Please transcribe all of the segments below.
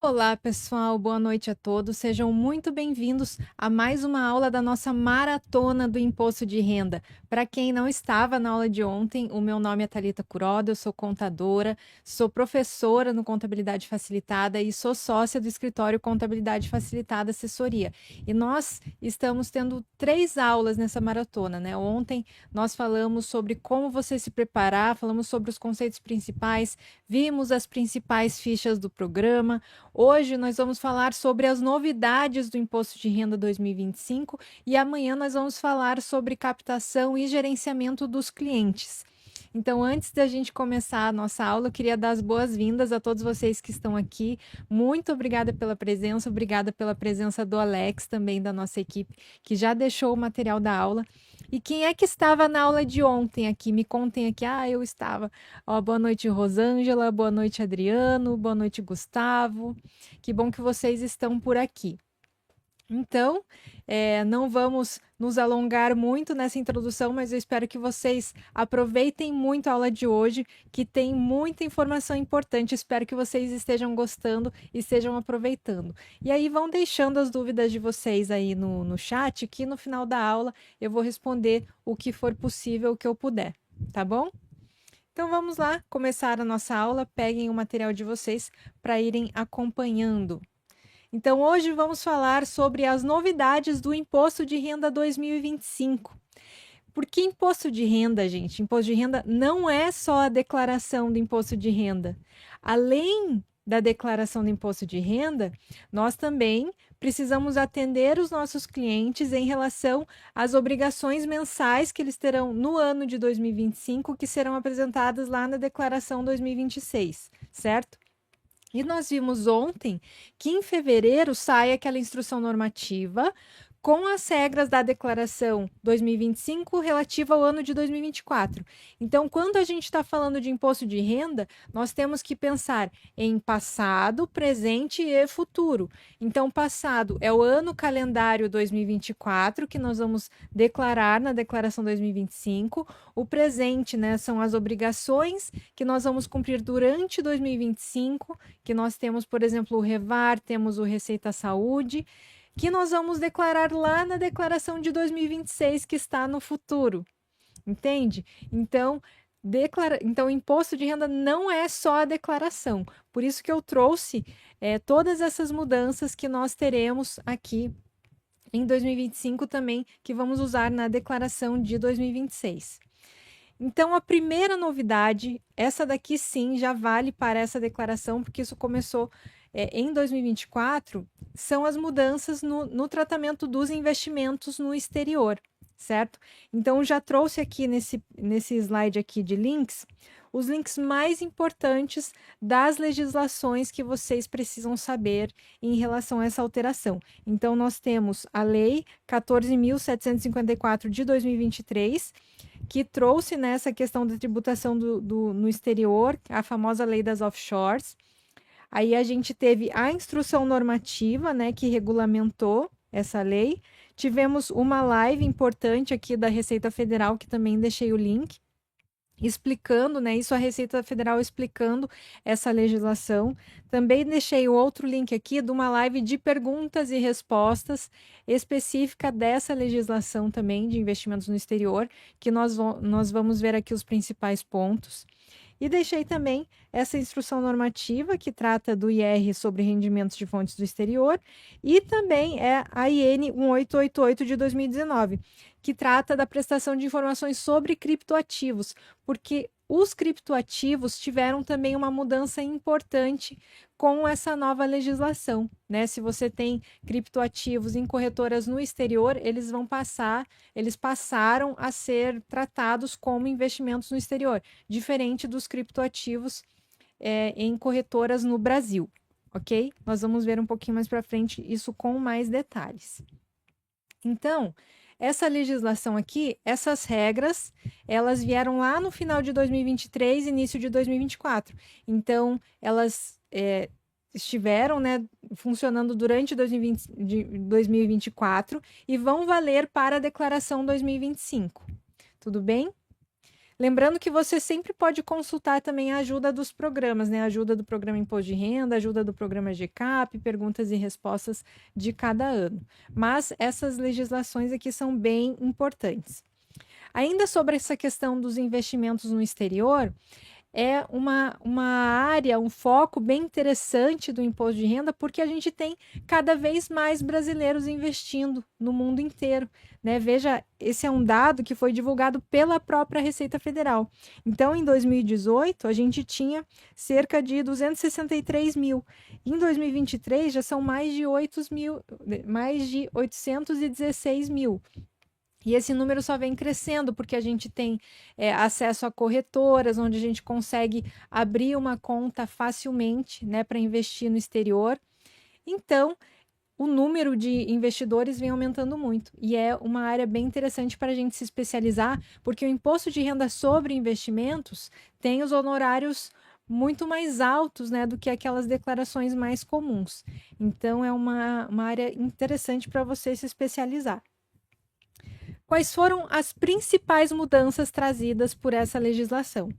Olá, pessoal, boa noite a todos. Sejam muito bem-vindos a mais uma aula da nossa maratona do imposto de renda. Para quem não estava na aula de ontem, o meu nome é Thalita Kuroda, eu sou contadora, sou professora no Contabilidade Facilitada e sou sócia do escritório Contabilidade Facilitada Assessoria. E nós estamos tendo 3 aulas nessa maratona, né? Ontem nós falamos sobre como você se preparar, falamos sobre os conceitos principais, vimos as principais fichas do programa. Hoje nós vamos falar sobre as novidades do Imposto de Renda 2025 e amanhã nós vamos falar sobre captação e gerenciamento dos clientes. Então, antes da gente começar a nossa aula, eu queria dar as boas-vindas a todos vocês que estão aqui. Muito obrigada pela presença, obrigada pela presença do Alex, também da nossa equipe, que já deixou o material da aula. E quem é que estava na aula de ontem aqui? Me contem aqui. Ah, eu estava. Ó, boa noite, Rosângela. Boa noite, Adriano. Boa noite, Gustavo. Que bom que vocês estão por aqui. Então, não vamos nos alongar muito nessa introdução, mas eu espero que vocês aproveitem muito a aula de hoje, que tem muita informação importante. Espero que vocês estejam gostando e estejam aproveitando. E aí, vão deixando as dúvidas de vocês aí no chat, que no final da aula eu vou responder o que for possível, o que eu puder, tá bom? Então vamos lá começar a nossa aula. Peguem o material de vocês para irem acompanhando. Então, hoje vamos falar sobre as novidades do Imposto de Renda 2025. Por que imposto de renda, gente? Imposto de renda não é só a declaração do imposto de renda. Além da declaração do imposto de renda, nós também precisamos atender os nossos clientes em relação às obrigações mensais que eles terão no ano de 2025, que serão apresentadas lá na declaração 2026, certo? E nós vimos ontem que em fevereiro sai aquela instrução normativa com as regras da declaração 2025 relativa ao ano de 2024. Então, quando a gente está falando de imposto de renda, nós temos que pensar em passado, presente e futuro. Então, passado é o ano calendário 2024, que nós vamos declarar na declaração 2025. O presente, né, são as obrigações que nós vamos cumprir durante 2025, que nós temos, por exemplo, o REVAR, temos o Receita Saúde, que nós vamos declarar lá na declaração de 2026, que está no futuro. Entende? Então, então, imposto de renda não é só a declaração. Por isso que eu trouxe todas essas mudanças que nós teremos aqui em 2025 também, que vamos usar na declaração de 2026. Então, a primeira novidade, essa daqui sim já vale para essa declaração, porque isso começou em 2024, são as mudanças no tratamento dos investimentos no exterior, certo? Então, já trouxe aqui nesse slide aqui de links, os links mais importantes das legislações que vocês precisam saber em relação a essa alteração. Então, nós temos a Lei 14.754 de 2023, que trouxe nessa questão da tributação no exterior, a famosa lei das offshores. Aí a gente teve a instrução normativa, né, que regulamentou essa lei. Tivemos uma live importante aqui da Receita Federal, que também deixei o link, explicando, né, isso a Receita Federal explicando essa legislação. Também deixei o outro link aqui de uma live de perguntas e respostas específica dessa legislação também de investimentos no exterior, que nós vamos ver aqui os principais pontos. E deixei também essa instrução normativa que trata do IR sobre rendimentos de fontes do exterior e também é a IN 1888 de 2019, que trata da prestação de informações sobre criptoativos, porque os criptoativos tiveram também uma mudança importante com essa nova legislação, né? Se você tem criptoativos em corretoras no exterior, eles passaram a ser tratados como investimentos no exterior, diferente dos criptoativos em corretoras no Brasil, ok? Nós vamos ver um pouquinho mais para frente isso com mais detalhes. Então, essa legislação aqui, essas regras, elas vieram lá no final de 2023, início de 2024. Então, elas estiveram, né, funcionando durante 2024 e vão valer para a declaração 2025. Tudo bem? Lembrando que você sempre pode consultar também a ajuda dos programas, né? A ajuda do programa Imposto de Renda, a ajuda do programa GCAP, perguntas e respostas de cada ano. Mas essas legislações aqui são bem importantes. Ainda sobre essa questão dos investimentos no exterior, é uma área, um foco bem interessante do imposto de renda, porque a gente tem cada vez mais brasileiros investindo no mundo inteiro, né? Veja, esse é um dado que foi divulgado pela própria Receita Federal. Então, em 2018, a gente tinha cerca de 263 mil. Em 2023, já são mais de 816 mil. E esse número só vem crescendo porque a gente tem acesso a corretoras, onde a gente consegue abrir uma conta facilmente, né, para investir no exterior. Então, o número de investidores vem aumentando muito. E é uma área bem interessante para a gente se especializar, porque o imposto de renda sobre investimentos tem os honorários muito mais altos, né, do que aquelas declarações mais comuns. Então, é uma área interessante para você se especializar. Quais foram as principais mudanças trazidas por essa legislação?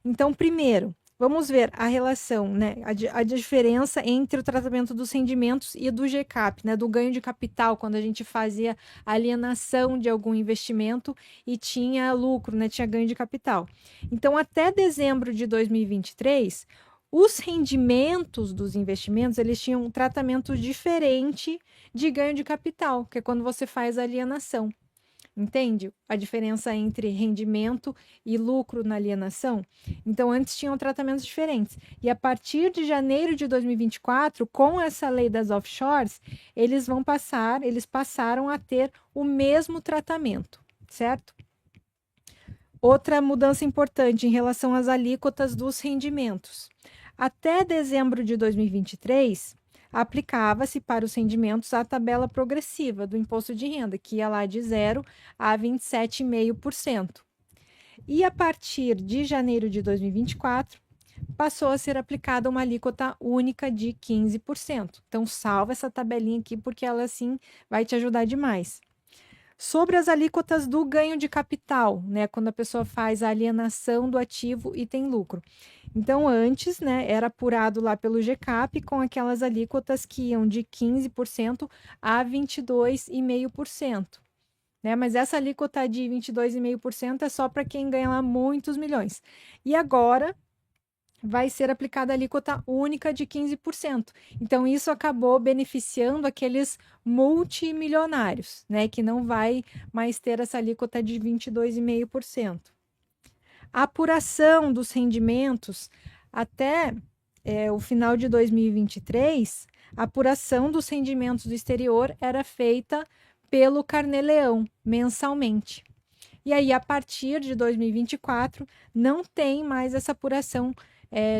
Então, primeiro, vamos ver a relação, né, a diferença entre o tratamento dos rendimentos e do GCAP, né, do ganho de capital, quando a gente fazia alienação de algum investimento e tinha lucro, né, tinha ganho de capital. Então, até dezembro de 2023, os rendimentos dos investimentos, eles tinham um tratamento diferente de ganho de capital, que é quando você faz a alienação. Entende a diferença entre rendimento e lucro na alienação? Então, antes tinham tratamentos diferentes. E a partir de janeiro de 2024, com essa lei das offshores, eles passaram a ter o mesmo tratamento, certo? Outra mudança importante em relação às alíquotas dos rendimentos. Até dezembro de 2023, aplicava-se para os rendimentos a tabela progressiva do imposto de renda, que ia lá de 0 a 27,5%. E a partir de janeiro de 2024, passou a ser aplicada uma alíquota única de 15%. Então, salva essa tabelinha aqui, porque ela, assim, vai te ajudar demais. Sobre as alíquotas do ganho de capital, né, quando a pessoa faz a alienação do ativo e tem lucro. Então, antes, né, era apurado lá pelo GCAP com aquelas alíquotas que iam de 15% a 22,5%. Né? Mas essa alíquota de 22,5% é só para quem ganha lá muitos milhões. E agora vai ser aplicada a alíquota única de 15%. Então, isso acabou beneficiando aqueles multimilionários, né, que não vai mais ter essa alíquota de 22,5%. A apuração dos rendimentos até o final de 2023, a apuração dos rendimentos do exterior era feita pelo Carnê-Leão, mensalmente. E aí, a partir de 2024, não tem mais essa apuração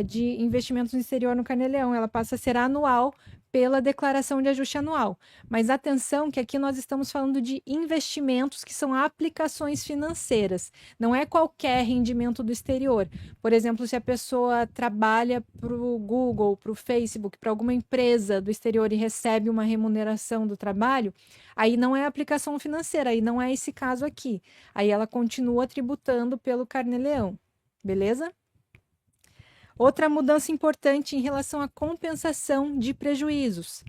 de investimentos no exterior no Carnê-Leão, ela passa a ser anual pela declaração de ajuste anual. Mas atenção que aqui nós estamos falando de investimentos que são aplicações financeiras, não é qualquer rendimento do exterior. Por exemplo, se a pessoa trabalha para o Google, para o Facebook, para alguma empresa do exterior e recebe uma remuneração do trabalho, aí não é aplicação financeira, aí não é esse caso aqui. Aí ela continua tributando pelo Carnê-Leão, beleza? Outra mudança importante em relação à compensação de prejuízos.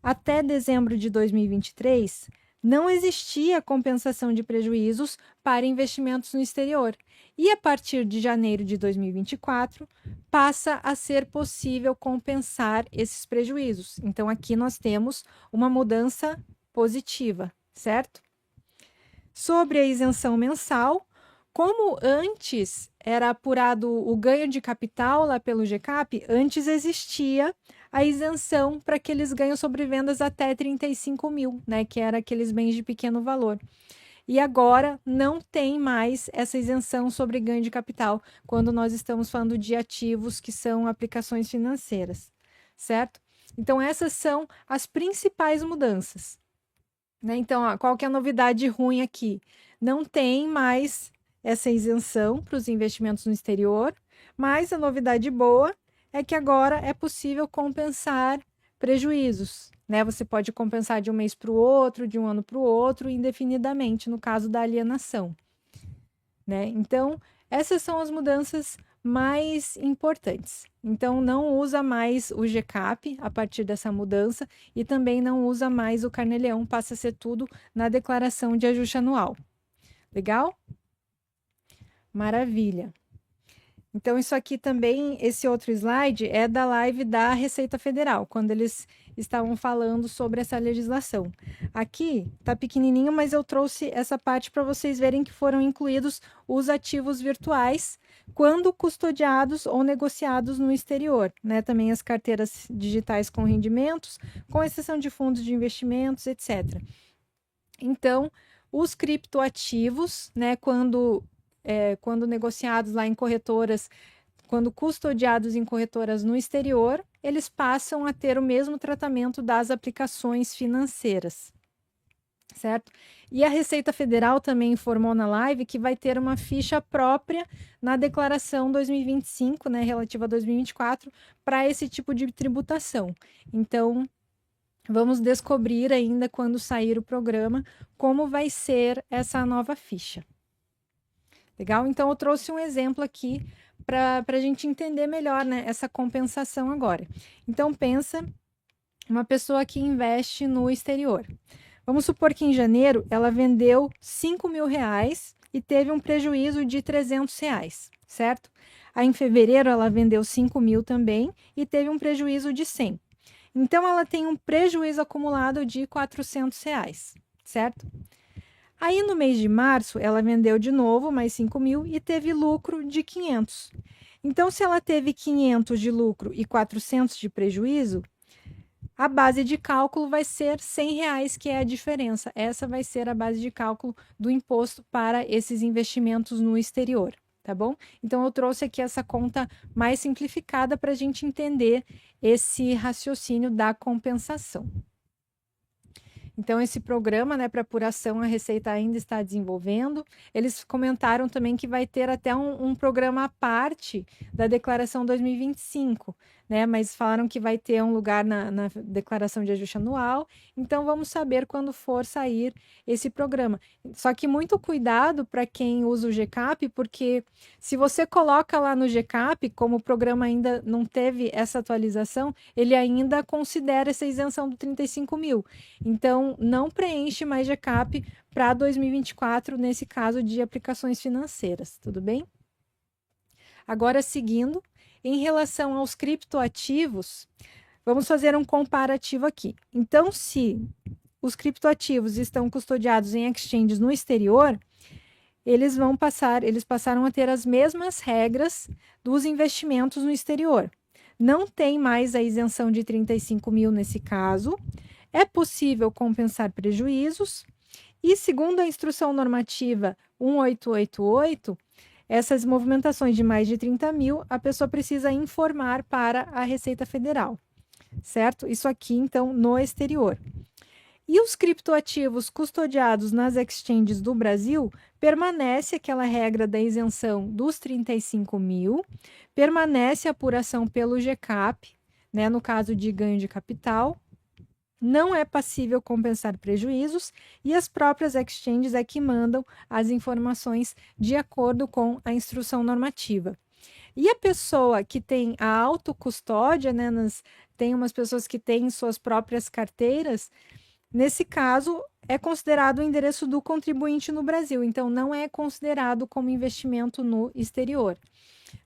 Até dezembro de 2023, não existia compensação de prejuízos para investimentos no exterior. E a partir de janeiro de 2024, passa a ser possível compensar esses prejuízos. Então, aqui nós temos uma mudança positiva, certo? Sobre a isenção mensal, como antes era apurado o ganho de capital lá pelo GCAP, antes existia a isenção para aqueles ganhos sobre vendas até 35 mil, né, que era aqueles bens de pequeno valor. E agora não tem mais essa isenção sobre ganho de capital, quando nós estamos falando de ativos que são aplicações financeiras, certo? Então, essas são as principais mudanças. Né? Então, qual que é a novidade ruim aqui? Não tem mais essa isenção para os investimentos no exterior, mas a novidade boa é que agora é possível compensar prejuízos, né? Você pode compensar de um mês para o outro, de um ano para o outro, indefinidamente, no caso da alienação, né? Então, Essas são as mudanças mais importantes. Então, não usa mais o GCAP a partir dessa mudança e também não usa mais o Carnê-Leão, passa a ser tudo na declaração de ajuste anual. Legal? Maravilha. Então, isso aqui também, esse outro slide é da live da Receita Federal, quando eles estavam falando sobre essa legislação. Aqui tá pequenininho, mas eu trouxe essa parte para vocês verem que foram incluídos os ativos virtuais quando custodiados ou negociados no exterior, né? Também as carteiras digitais com rendimentos, com exceção de fundos de investimentos, etc. Então, os criptoativos, né, quando negociados lá em corretoras, quando custodiados em corretoras no exterior, eles passam a ter o mesmo tratamento das aplicações financeiras, certo? E a Receita Federal também informou na live que vai ter uma ficha própria na declaração 2025, né, relativa a 2024, para esse tipo de tributação. Então, vamos descobrir ainda quando sair o programa como vai ser essa nova ficha. Legal? Então, eu trouxe um exemplo aqui para a gente entender melhor, né, essa compensação agora. Então, pensa uma pessoa que investe no exterior. Vamos supor que em janeiro ela vendeu R$ 5.000 e teve um prejuízo de R$ 300, certo? Aí, em fevereiro, ela vendeu 5.000 também e teve um prejuízo de 100. Então, ela tem um prejuízo acumulado de R$ 400, certo? Aí, no mês de março, ela vendeu de novo mais 5.000 e teve lucro de 500. Então, se ela teve 500 de lucro e 400 de prejuízo, a base de cálculo vai ser R$ 100, que é a diferença. Essa vai ser a base de cálculo do imposto para esses investimentos no exterior, tá bom? Então, eu trouxe aqui essa conta mais simplificada para a gente entender esse raciocínio da compensação. Então, esse programa, né, para apuração, a Receita ainda está desenvolvendo. Eles comentaram também que vai ter até um programa à parte da declaração 2025, né? Mas falaram que vai ter um lugar na declaração de ajuste anual. Então, vamos saber quando for sair esse programa. Só que muito cuidado para quem usa o GCAP, porque se você coloca lá no GCAP, como o programa ainda não teve essa atualização, ele ainda considera essa isenção do 35.000. Então, não preenche mais GCAP para 2024, nesse caso de aplicações financeiras, tudo bem? Agora, seguindo, em relação aos criptoativos, vamos fazer um comparativo aqui. Então, se os criptoativos estão custodiados em exchanges no exterior, eles passaram a ter as mesmas regras dos investimentos no exterior. Não tem mais a isenção de 35.000 nesse caso. É possível compensar prejuízos e, segundo a Instrução Normativa 1888, essas movimentações de mais de 30.000, a pessoa precisa informar para a Receita Federal, certo? Isso aqui, então, no exterior. E os criptoativos custodiados nas exchanges do Brasil, permanece aquela regra da isenção dos 35.000, permanece a apuração pelo GCAP, né, no caso de ganho de capital, não é passível compensar prejuízos e as próprias exchanges é que mandam as informações de acordo com a instrução normativa. E a pessoa que tem a autocustódia, né, tem umas pessoas que têm suas próprias carteiras, nesse caso é considerado o endereço do contribuinte no Brasil, então não é considerado como investimento no exterior.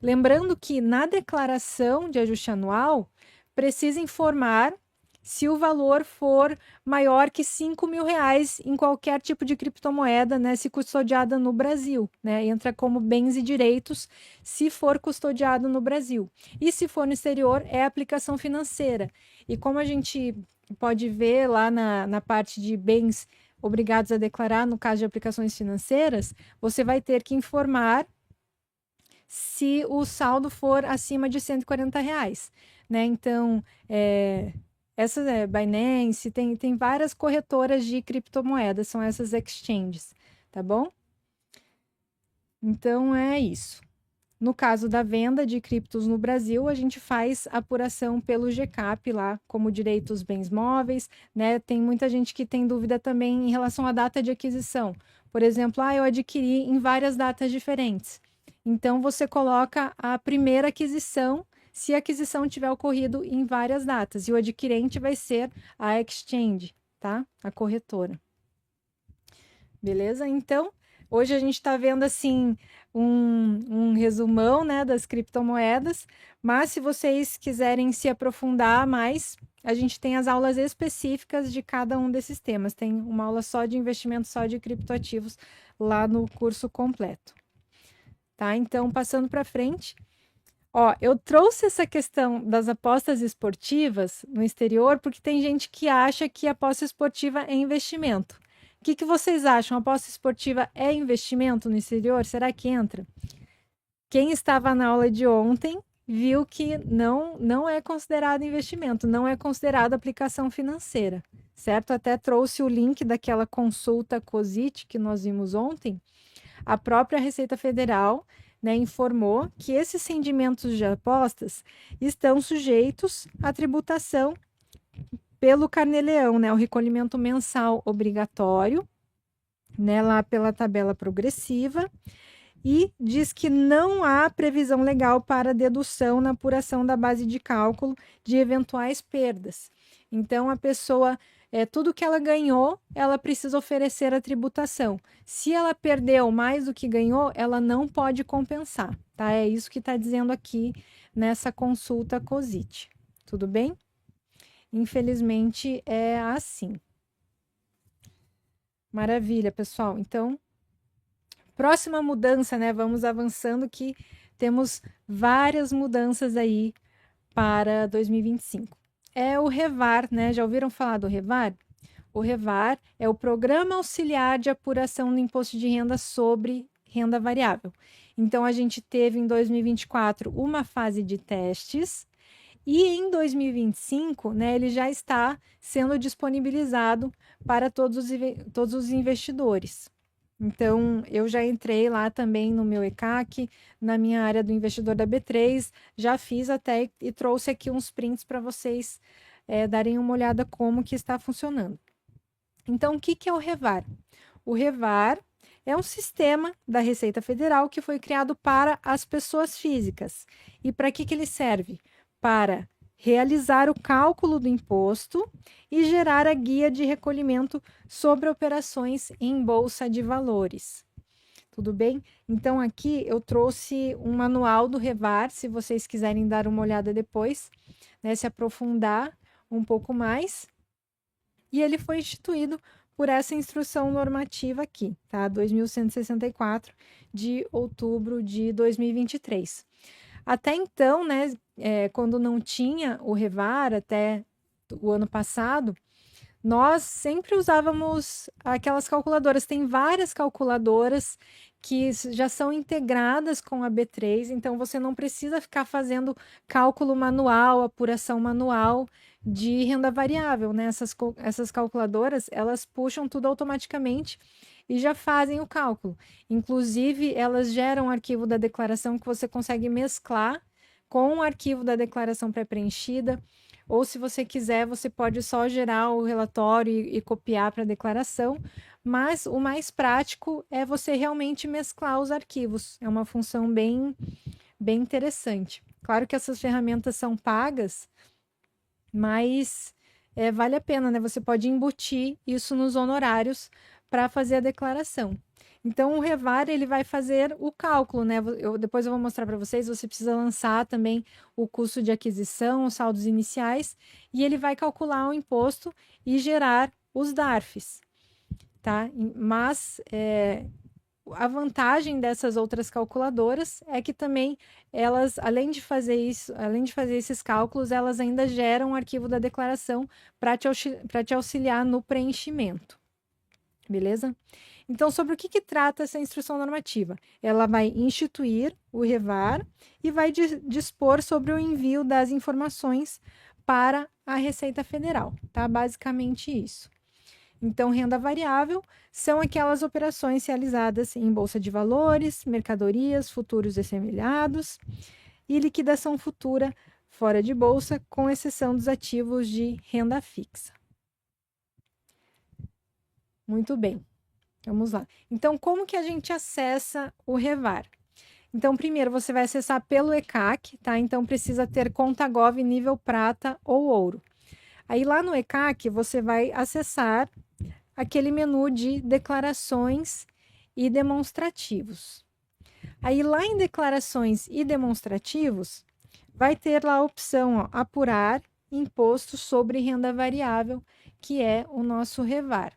Lembrando que na declaração de ajuste anual, precisa informar se o valor for maior que R$ 5.000 em qualquer tipo de criptomoeda, né, se custodiada no Brasil, né, entra como bens e direitos se for custodiado no Brasil. E se for no exterior, é aplicação financeira. E como a gente pode ver lá na parte de bens obrigados a declarar, no caso de aplicações financeiras, você vai ter que informar se o saldo for acima de R$ 140, né? Então, essas Binance, tem várias corretoras de criptomoedas, são essas exchanges, tá bom? Então, é isso. No caso da venda de criptos no Brasil, a gente faz apuração pelo GCAP lá, como direitos bens móveis, né? Tem muita gente que tem dúvida também em relação à data de aquisição. Por exemplo, eu adquiri em várias datas diferentes. Então, você coloca a primeira aquisição, se a aquisição tiver ocorrido em várias datas, e o adquirente vai ser a exchange, tá? A corretora. Beleza? Então, hoje a gente está vendo assim um resumão, né, das criptomoedas, mas se vocês quiserem se aprofundar mais, a gente tem as aulas específicas de cada um desses temas. Tem uma aula só de investimento, só de criptoativos lá no curso completo. Tá? Então, passando para frente, ó, eu trouxe essa questão das apostas esportivas no exterior porque tem gente que acha que aposta esportiva é investimento. O que vocês acham? Aposta esportiva é investimento no exterior? Será que entra? Quem estava na aula de ontem viu que não é considerado investimento, não é considerado aplicação financeira, certo? Até trouxe o link daquela consulta COSIT que nós vimos ontem. A própria Receita Federal, né, informou que esses rendimentos de apostas estão sujeitos à tributação pelo Carnê-Leão, né, o recolhimento mensal obrigatório, né, lá pela tabela progressiva, e diz que não há previsão legal para dedução na apuração da base de cálculo de eventuais perdas. Então, a pessoa, tudo que ela ganhou, ela precisa oferecer a tributação. Se ela perdeu mais do que ganhou, ela não pode compensar, tá? É isso que está dizendo aqui nessa consulta COSIT. Tudo bem? Infelizmente, é assim. Maravilha, pessoal. Então, próxima mudança, né? Vamos avançando que temos várias mudanças aí para 2025. É o REVAR, né? Já ouviram falar do REVAR? O REVAR é o Programa Auxiliar de Apuração do Imposto de Renda sobre Renda Variável. Então, a gente teve em 2024 uma fase de testes e em 2025, né, ele já está sendo disponibilizado para todos os investidores. Então, eu já entrei lá também no meu ECAC, na minha área do investidor da B3, já fiz até e trouxe aqui uns prints para vocês darem uma olhada como que está funcionando. Então, o que é o REVAR? O REVAR é um sistema da Receita Federal que foi criado para as pessoas físicas. E para que ele serve? Para realizar o cálculo do imposto e gerar a guia de recolhimento sobre operações em bolsa de valores. Tudo bem? Então, aqui eu trouxe um manual do REVAR, se vocês quiserem dar uma olhada depois, né, se aprofundar um pouco mais. E ele foi instituído por essa instrução normativa aqui, tá? 2164 de outubro de 2023. Até então, né, quando não tinha o REVAR, até o ano passado, nós sempre usávamos aquelas calculadoras. Tem várias calculadoras que já são integradas com a B3, então você não precisa ficar fazendo cálculo manual, apuração manual de renda variável, né? Essas calculadoras, elas puxam tudo automaticamente e já fazem o cálculo. Inclusive, elas geram um arquivo da declaração que você consegue mesclar com o arquivo da declaração pré-preenchida, ou se você quiser, você pode só gerar o relatório e copiar para a declaração, mas o mais prático é você realmente mesclar os arquivos. É uma função bem interessante. Claro que essas ferramentas são pagas, mas vale a pena, né? Você pode embutir isso nos honorários para fazer a declaração. Então, o REVAR, ele vai fazer o cálculo, né? Depois eu vou mostrar para vocês, você precisa lançar também o custo de aquisição, os saldos iniciais, e ele vai calcular o imposto e gerar os DARFs, tá? Mas a vantagem dessas outras calculadoras é que também elas, além de fazer isso, além de fazer esses cálculos, elas ainda geram um arquivo da declaração para te auxiliar no preenchimento. Beleza? Então, sobre o que trata essa instrução normativa? Ela vai instituir o REVAR e vai dispor sobre o envio das informações para a Receita Federal, tá? Basicamente isso. Então, renda variável são aquelas operações realizadas em bolsa de valores, mercadorias, futuros assemelhados e liquidação futura fora de bolsa, com exceção dos ativos de renda fixa. Muito bem. Vamos lá. Então, como que a gente acessa o REVAR? Então, primeiro você vai acessar pelo ECAC, tá? Então precisa ter conta Gov nível prata ou ouro. Aí lá no ECAC você vai acessar aquele menu de declarações e demonstrativos. Aí lá em declarações e demonstrativos, vai ter lá a opção, ó, apurar imposto sobre renda variável, que é o nosso REVAR.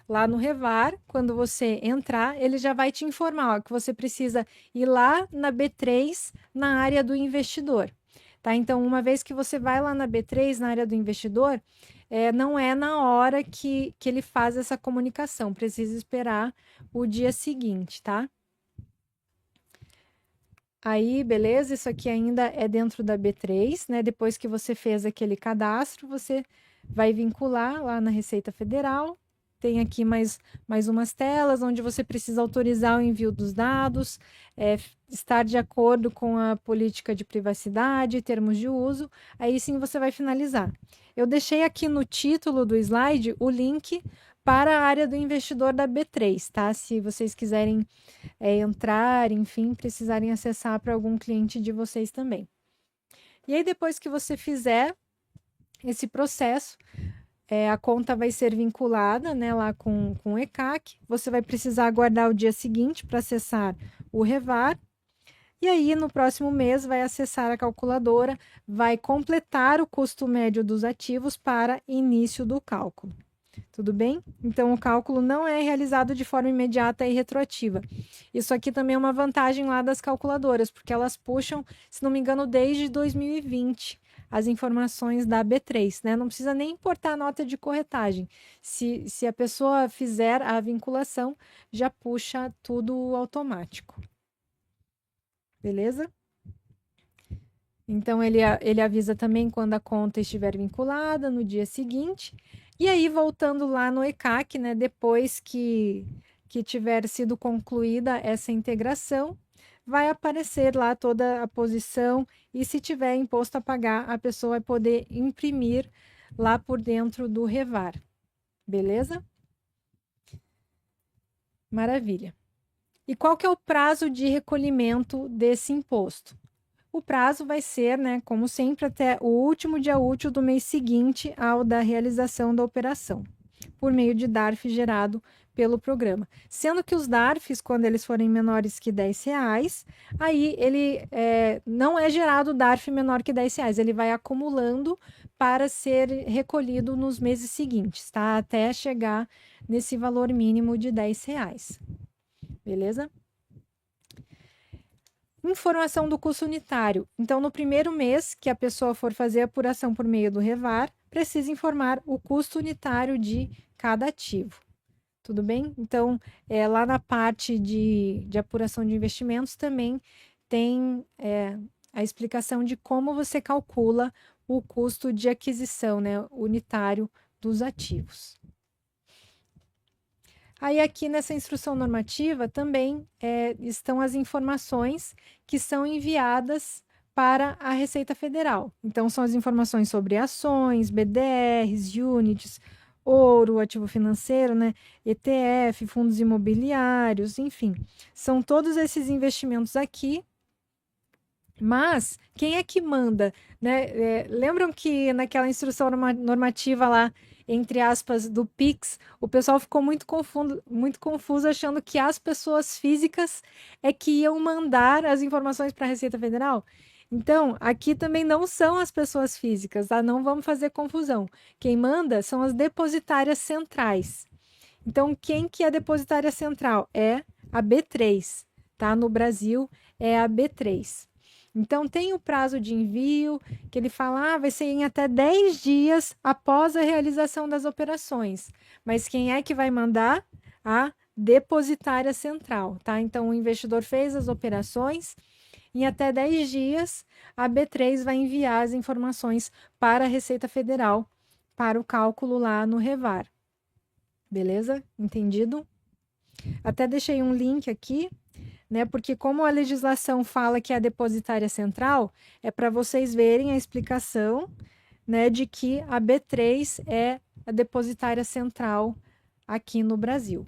Lá no REVAR, quando você entrar, ele já vai te informar, ó, que você precisa ir lá na B3, na área do investidor. Tá? Então, uma vez que você vai lá na B3, na área do investidor, não é na hora que ele faz essa comunicação, precisa esperar o dia seguinte, tá? Aí, beleza, isso aqui ainda é dentro da B3, né? Depois que você fez aquele cadastro, você vai vincular lá na Receita Federal. Tem aqui mais umas telas onde você precisa autorizar o envio dos dados, estar de acordo com a política de privacidade, termos de uso. Aí sim você vai finalizar. Eu deixei aqui no título do slide o link para a área do investidor da B3, tá? Se vocês quiserem entrar, enfim, precisarem acessar para algum cliente de vocês também. E aí, depois que você fizer esse processo, a conta vai ser vinculada, né, lá com o ECAC. Você vai precisar aguardar o dia seguinte para acessar o REVAR. E aí, no próximo mês, vai acessar a calculadora, vai completar o custo médio dos ativos para início do cálculo. Tudo bem? Então, o cálculo não é realizado de forma imediata e retroativa. Isso aqui também é uma vantagem lá das calculadoras, porque elas puxam, se não me engano, desde 2020, as informações da B3, né? Não precisa nem importar a nota de corretagem. Se a pessoa fizer a vinculação, já puxa tudo automático. Beleza? Então, ele avisa também quando a conta estiver vinculada no dia seguinte. E aí, voltando lá no ECAC, né, depois que tiver sido concluída essa integração, vai aparecer lá toda a posição e se tiver imposto a pagar, a pessoa vai poder imprimir lá por dentro do REVAR. Beleza? Maravilha. E qual que é o prazo de recolhimento desse imposto? O prazo vai ser, né, como sempre, até o último dia útil do mês seguinte ao da realização da operação, por meio de DARF gerado pelo programa. Sendo que os DARFs, quando eles forem menores que R$ 10, aí ele não é gerado DARF menor que R$ 10, ele vai acumulando para ser recolhido nos meses seguintes, tá? Até chegar nesse valor mínimo de R$ 10. Beleza? Informação do custo unitário. Então, no primeiro mês que a pessoa for fazer a apuração por meio do REVAR, precisa informar o custo unitário de cada ativo. Tudo bem? Então, lá na parte de apuração de investimentos também tem a explicação de como você calcula o custo de aquisição, né, unitário dos ativos. Aí, aqui nessa instrução normativa, também estão as informações que são enviadas para a Receita Federal. Então, são as informações sobre ações, BDRs, units, ouro, ativo financeiro, né? ETF, fundos imobiliários, enfim. São todos esses investimentos aqui. Mas quem é que manda, né? Lembram que naquela instrução normativa lá, entre aspas, do Pix, o pessoal ficou muito confuso achando que as pessoas físicas é que iam mandar as informações para a Receita Federal? Então, aqui também não são as pessoas físicas, tá? Não vamos fazer confusão. Quem manda são as depositárias centrais. Então, quem que é a depositária central? É a B3, tá? No Brasil, é a B3. Então, tem o prazo de envio, que ele fala, vai ser em até 10 dias após a realização das operações. Mas quem é que vai mandar? A depositária central, tá? Então, o investidor fez as operações, em até 10 dias, a B3 vai enviar as informações para a Receita Federal, para o cálculo lá no REVAR. Beleza? Entendido? Até deixei um link aqui, né? Porque como a legislação fala que é a depositária central, é para vocês verem a explicação, né, de que a B3 é a depositária central aqui no Brasil.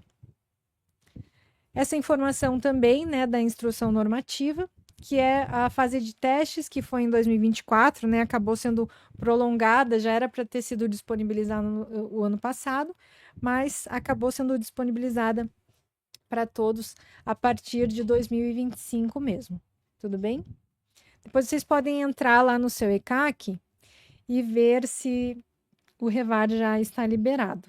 Essa informação também, né, da instrução normativa, que é a fase de testes, que foi em 2024, né, acabou sendo prolongada, já era para ter sido disponibilizada o ano passado, mas acabou sendo disponibilizada para todos a partir de 2025 mesmo. Tudo bem? Depois vocês podem entrar lá no seu ECAC e ver se o Revar já está liberado.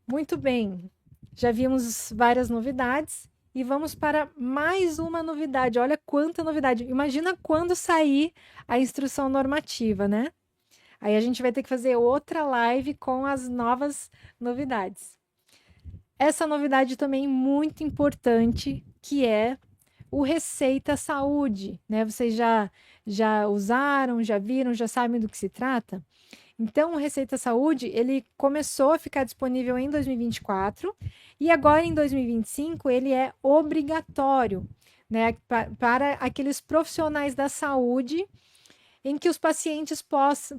Muito bem, já vimos várias novidades e vamos para mais uma novidade. Olha quanta novidade! Imagina quando sair a instrução normativa, né? Aí a gente vai ter que fazer outra live com as novas novidades. Essa novidade também muito importante, que é o Receita Saúde, né? Vocês já usaram, já viram, já sabem do que se trata? Então, o Receita Saúde, ele começou a ficar disponível em 2024 e agora em 2025 ele é obrigatório, né, para aqueles profissionais da saúde em que os pacientes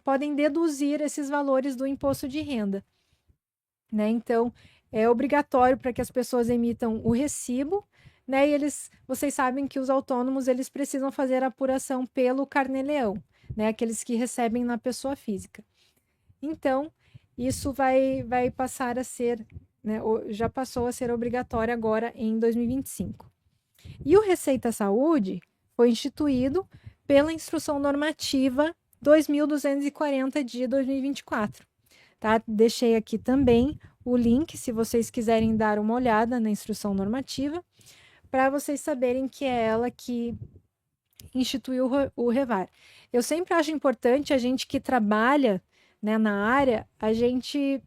podem deduzir esses valores do imposto de renda, né? Então, é obrigatório para que as pessoas emitam o recibo, né? E vocês sabem que os autônomos, eles precisam fazer a apuração pelo Carnê-Leão, né? Aqueles que recebem na pessoa física. Então, isso vai passar a ser, né, já passou a ser obrigatório agora em 2025. E o Receita Saúde foi instituído pela Instrução Normativa 2240 de 2024. Tá? Deixei aqui também o link, se vocês quiserem dar uma olhada na Instrução Normativa, para vocês saberem que é ela que instituiu o Revar. Eu sempre acho importante a gente que trabalha, né, na área, a gente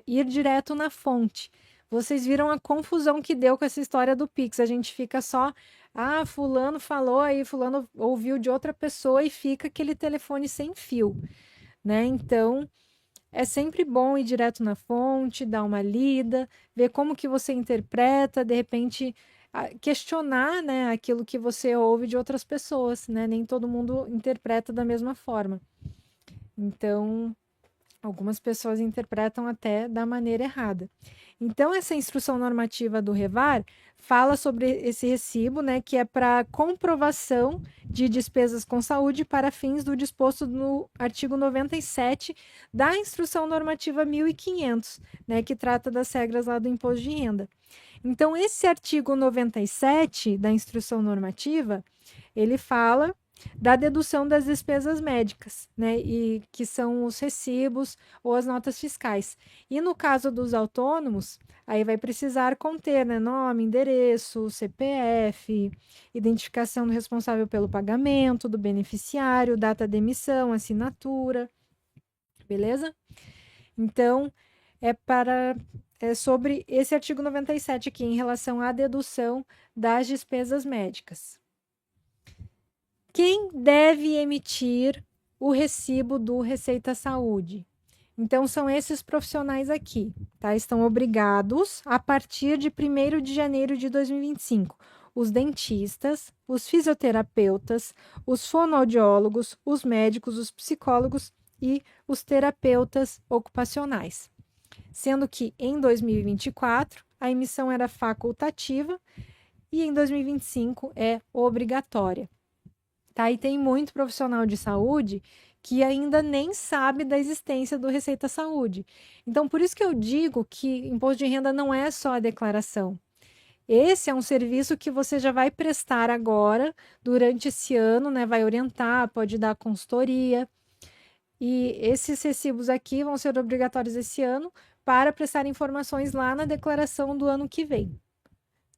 ir direto na fonte. Vocês viram a confusão que deu com essa história do Pix. A gente fica só, fulano falou, aí fulano ouviu de outra pessoa e fica aquele telefone sem fio, né? Então, é sempre bom ir direto na fonte, dar uma lida, ver como que você interpreta, de repente questionar, né, aquilo que você ouve de outras pessoas, né? Nem todo mundo interpreta da mesma forma. Então, algumas pessoas interpretam até da maneira errada. Então, essa instrução normativa do Revar fala sobre esse recibo, né, que é para comprovação de despesas com saúde para fins do disposto no artigo 97 da instrução normativa 1500, né, que trata das regras lá do imposto de renda. Então, esse artigo 97 da instrução normativa, ele fala da dedução das despesas médicas, né, e que são os recibos ou as notas fiscais. E no caso dos autônomos, aí vai precisar conter, né, nome, endereço, CPF, identificação do responsável pelo pagamento, do beneficiário, data de emissão, assinatura, beleza? Então, é sobre esse artigo 97 aqui, em relação à dedução das despesas médicas. Quem deve emitir o recibo do Receita Saúde? Então, são esses profissionais aqui, tá? Estão obrigados, a partir de 1º de janeiro de 2025, os dentistas, os fisioterapeutas, os fonoaudiólogos, os médicos, os psicólogos e os terapeutas ocupacionais. Sendo que em 2024 a emissão era facultativa e em 2025 é obrigatória. Tá? E tem muito profissional de saúde que ainda nem sabe da existência do Receita Saúde. Então, por isso que eu digo que imposto de renda não é só a declaração. Esse é um serviço que você já vai prestar agora, durante esse ano, né? Vai orientar, pode dar consultoria. E esses recibos aqui vão ser obrigatórios esse ano para prestar informações lá na declaração do ano que vem.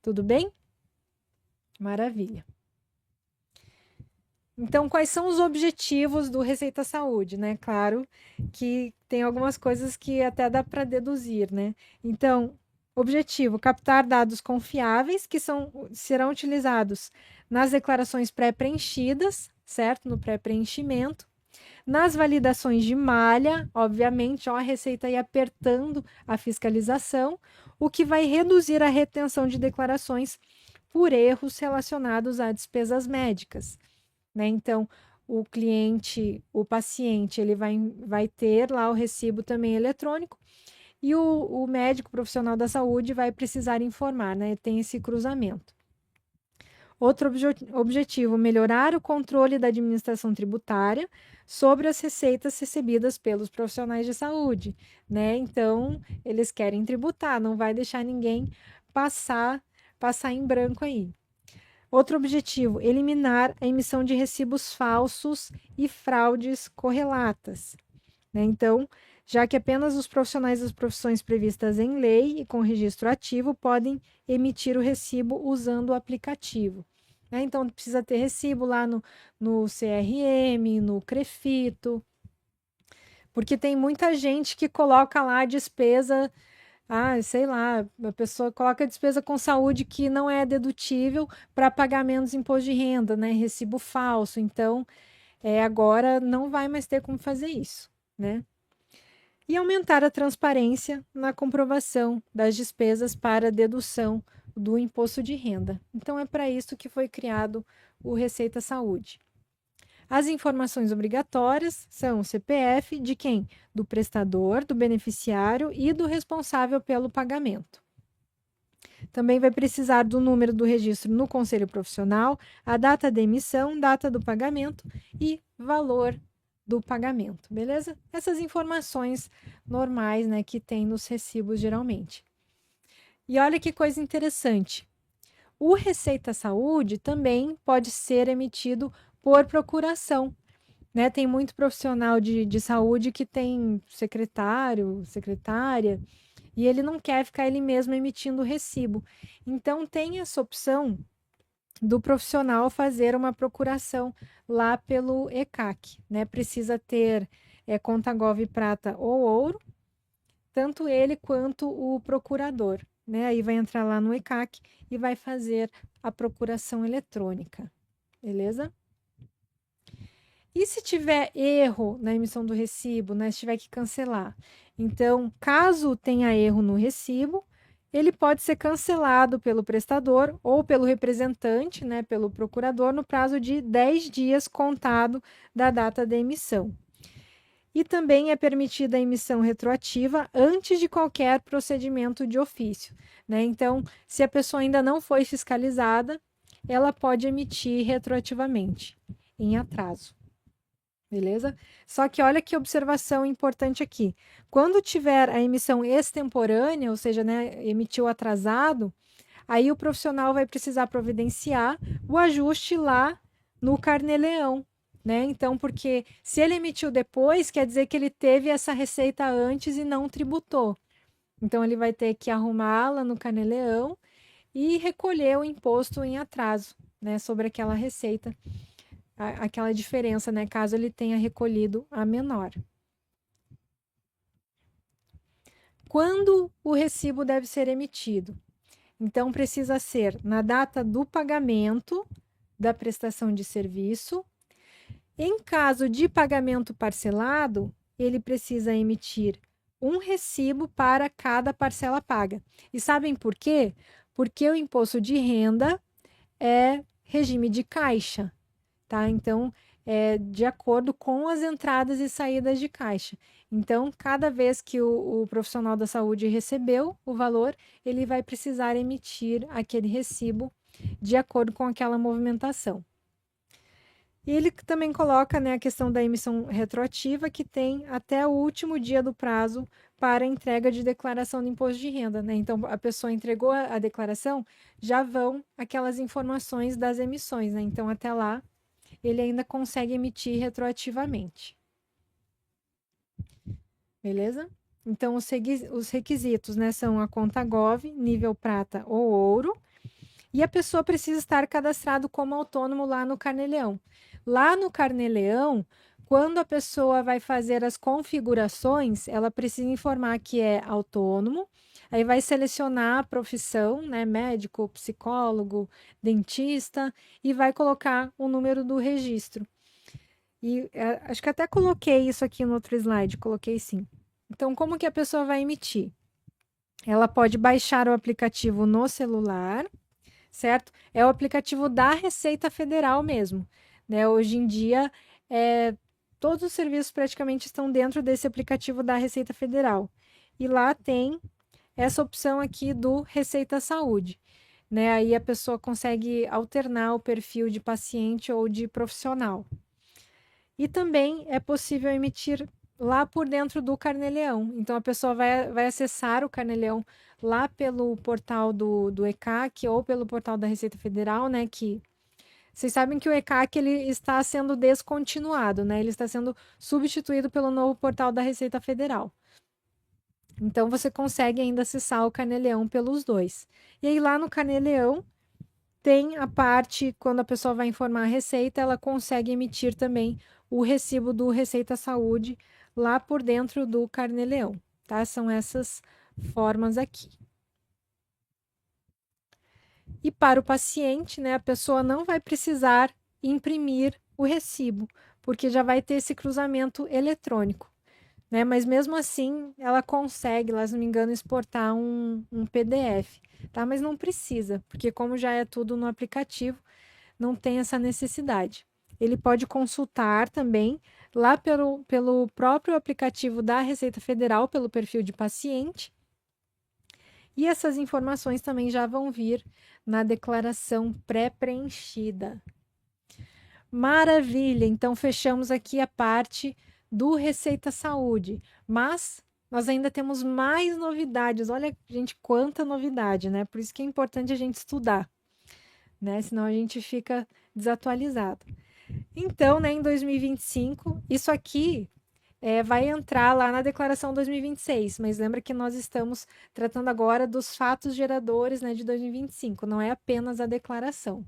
Tudo bem? Maravilha. Então, quais são os objetivos do Receita Saúde, né? Claro que tem algumas coisas que até dá para deduzir, né? Então, objetivo: captar dados confiáveis que serão utilizados nas declarações pré-preenchidas, certo? No pré-preenchimento. Nas validações de malha, obviamente, a Receita aí apertando a fiscalização, o que vai reduzir a retenção de declarações por erros relacionados a despesas médicas. Né? Então, o cliente, o paciente, ele vai ter lá o recibo também eletrônico e o médico profissional da saúde vai precisar informar, né? Tem esse cruzamento. Outro objetivo, melhorar o controle da administração tributária sobre as receitas recebidas pelos profissionais de saúde, né? Então, eles querem tributar, não vai deixar ninguém passar em branco aí. Outro objetivo, eliminar a emissão de recibos falsos e fraudes correlatas, né? Então, já que apenas os profissionais das profissões previstas em lei e com registro ativo podem emitir o recibo usando o aplicativo, né? Então, precisa ter recibo lá no CRM, no Crefito, porque tem muita gente que coloca lá a despesa, sei lá, a pessoa coloca a despesa com saúde que não é dedutível para pagar menos imposto de renda, né? Recibo falso. Então, agora não vai mais ter como fazer isso, né? E aumentar a transparência na comprovação das despesas para dedução do imposto de renda. Então, é para isso que foi criado o Receita Saúde. As informações obrigatórias são o CPF de quem? Do prestador, do beneficiário e do responsável pelo pagamento. Também vai precisar do número do registro no Conselho Profissional, a data da emissão, data do pagamento e valor do pagamento, beleza? Essas informações normais, né, que tem nos recibos geralmente. E olha que coisa interessante. O Receita Saúde também pode ser emitido por procuração, né? Tem muito profissional de saúde que tem secretário, secretária, e ele não quer ficar ele mesmo emitindo o recibo. Então, tem essa opção do profissional fazer uma procuração lá pelo ECAC, né? Precisa ter conta Gov Prata ou Ouro, tanto ele quanto o procurador, né? Aí vai entrar lá no ECAC e vai fazer a procuração eletrônica, beleza? E se tiver erro na emissão do recibo, né? Se tiver que cancelar. Então, caso tenha erro no recibo, ele pode ser cancelado pelo prestador ou pelo representante, né? Pelo procurador, no prazo de 10 dias contado da data da emissão. E também é permitida a emissão retroativa antes de qualquer procedimento de ofício, né? Então, se a pessoa ainda não foi fiscalizada, ela pode emitir retroativamente, em atraso. Beleza? Só que olha que observação importante aqui. Quando tiver a emissão extemporânea, ou seja, né, emitiu atrasado, aí o profissional vai precisar providenciar o ajuste lá no Carnê-Leão, né? Então, porque se ele emitiu depois, quer dizer que ele teve essa receita antes e não tributou. Então, ele vai ter que arrumá-la no Carnê-Leão e recolher o imposto em atraso, né, sobre aquela receita, aquela diferença, né, caso ele tenha recolhido a menor. Quando o recibo deve ser emitido? Então, precisa ser na data do pagamento da prestação de serviço. Em caso de pagamento parcelado, ele precisa emitir um recibo para cada parcela paga. E sabem por quê? Porque o imposto de renda é regime de caixa, tá? Então, é de acordo com as entradas e saídas de caixa. Então, cada vez que o profissional da saúde recebeu o valor, ele vai precisar emitir aquele recibo de acordo com aquela movimentação. E ele também coloca, né, a questão da emissão retroativa, que tem até o último dia do prazo para entrega de declaração de imposto de renda, né? Então, a pessoa entregou a declaração, já vão aquelas informações das emissões, né? Então, até lá, ele ainda consegue emitir retroativamente. Beleza? Então, os requisitos, né, são a conta Gov, nível prata ou ouro, e a pessoa precisa estar cadastrado como autônomo lá no Carnê-Leão. Lá no Carnê-Leão, quando a pessoa vai fazer as configurações, ela precisa informar que é autônomo, aí vai selecionar a profissão, né, médico, psicólogo, dentista, e vai colocar o número do registro. E acho que até coloquei isso aqui no outro slide, coloquei sim. Então, como que a pessoa vai emitir? Ela pode baixar o aplicativo no celular, certo? É o aplicativo da Receita Federal mesmo, né? Hoje em dia, todos os serviços praticamente estão dentro desse aplicativo da Receita Federal. e lá tem essa opção aqui do Receita Saúde, né? Aí a pessoa consegue alternar o perfil de paciente ou de profissional. E também é possível emitir lá por dentro do Carnê-Leão. Então a pessoa vai acessar o Carnê-Leão lá pelo portal do ECAC ou pelo portal da Receita Federal, né? Que vocês sabem que o ECAC ele está sendo descontinuado, né? Ele está sendo substituído pelo novo portal da Receita Federal. Então você consegue ainda acessar o Carnê-Leão pelos dois. E aí lá no Carnê-Leão tem a parte, quando a pessoa vai informar a receita, ela consegue emitir também o recibo do Receita Saúde lá por dentro do Carnê-Leão, tá? São essas formas aqui. E para o paciente, né, a pessoa não vai precisar imprimir o recibo, porque já vai ter esse cruzamento eletrônico, né? Mas mesmo assim, ela consegue, lá, se não me engano, exportar um PDF, tá? Mas não precisa, porque como já é tudo no aplicativo, não tem essa necessidade. Ele pode consultar também lá pelo próprio aplicativo da Receita Federal, pelo perfil de paciente. E essas informações também já vão vir na declaração pré-preenchida. Maravilha! Então, fechamos aqui a parte do Receita Saúde. Mas nós ainda temos mais novidades. Olha, gente, quanta novidade, né? Por isso que é importante a gente estudar, né? Senão a gente fica desatualizado. Então, né, em 2025, isso aqui vai entrar lá na declaração 2026, mas lembra que nós estamos tratando agora dos fatos geradores, né, de 2025, não é apenas a declaração.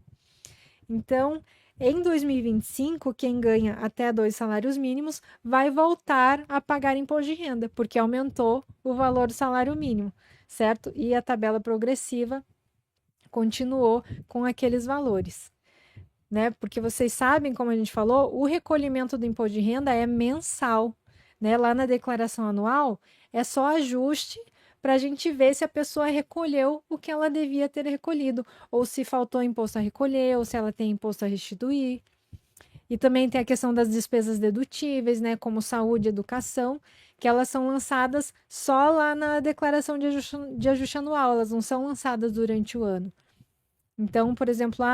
Então, em 2025, quem ganha até 2 salários mínimos vai voltar a pagar imposto de renda, porque aumentou o valor do salário mínimo, certo? E a tabela progressiva continuou com aqueles valores, né? Porque vocês sabem, como a gente falou, o recolhimento do imposto de renda é mensal, né? Lá na declaração anual é só ajuste para a gente ver se a pessoa recolheu o que ela devia ter recolhido, ou se faltou imposto a recolher, ou se ela tem imposto a restituir. E também tem a questão das despesas dedutíveis, né? Como saúde e educação, que elas são lançadas só lá na declaração de ajuste anual, elas não são lançadas durante o ano. Então, por exemplo,